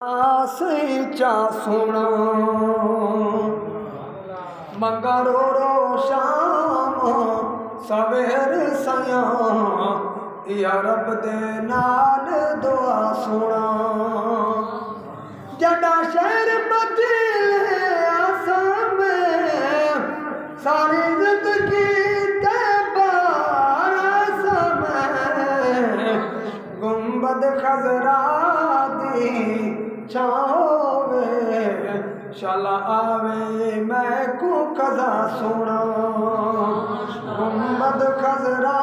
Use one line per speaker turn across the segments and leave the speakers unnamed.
आसे चा सुना मंगरो रो शाम सवेर सया या रब दे नाल दुआ सुना जड़ा शहर बदले आसम सारी जिंदगी ते बारस में गुंबद खजरा दी छावे शाला आवे मैं को कदा सुना गुंबद खजरा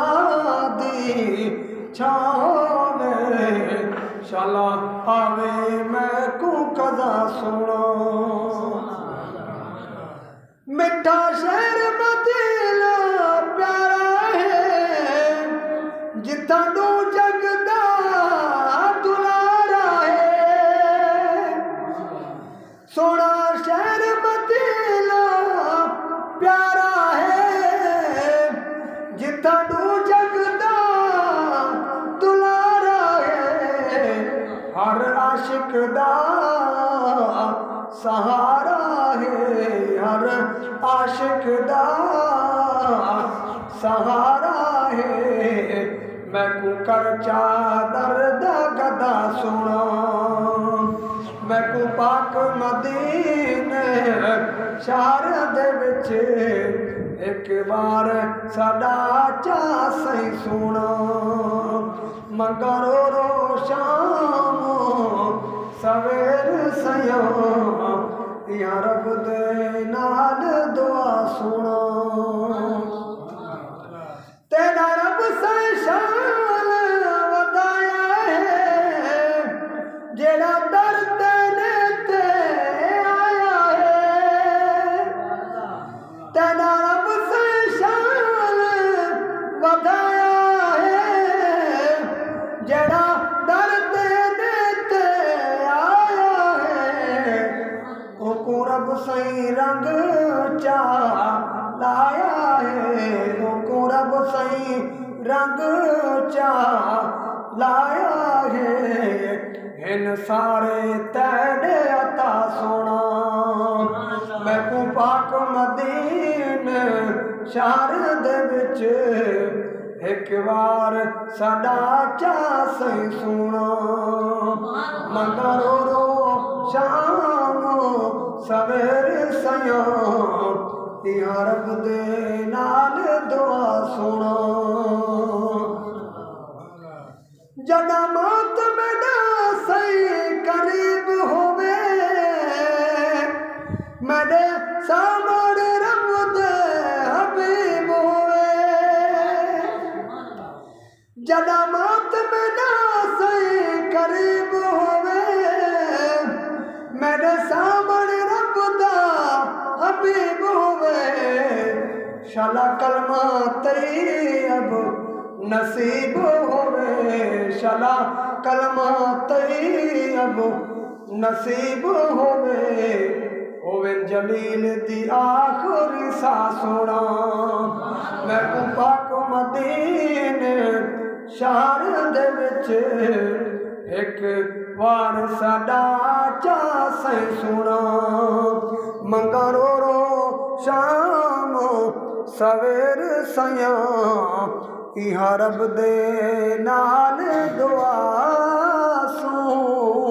दी छावे शाला आवे मैं को कदा सुना मिठा शहर मदीना प्यारा है जिथा दो जगदा दुलारा है सोना शहर मदीना प्यारा है जिथा दो जगदा दुलारा है हर आशिक दा सहारा है हर आशिक दा सहारा है मैं को कर चादर दा गदा सुना मैं को पाक मदीने शहर दे विच एक बार साडा चा सही सुना मंगरो रो शाम सवेर सया या रब दे नाल दुआ सुना तेरा रब से शान वधाया है जेड़ा दर तेरे ते आया है तेरा रब से शान वधाया है जेड़ा दर तेरे ते आया है ओ रब सही रंग चा लाया है ओ रब सही रंग चा लाया है इन सारे तेरे अता सोना मैं को पाक मदीने शहर दे विच एक बार साडा चा सही सुना मंगरो रो शाम सवेर सया या रब दे नाल दुआ सुना जड़ा मौत मेरा सही करीब होवे मेरे सामने रब दे हबीब होवे जड़ा मौत मेरा सही करीब होवे मेरे सामने रब दा हबीब होवे शाला कलमा तैयब नसीब होवे शाला कलमा तैयब नसीब होवे जमील दी आखिरी सा सोना मैं को पाक मदीने शहर दे विच एक बार साडा चा सही सुना मंगरो रो शाम सवेर सया या रब दे नाल दुआ सुना।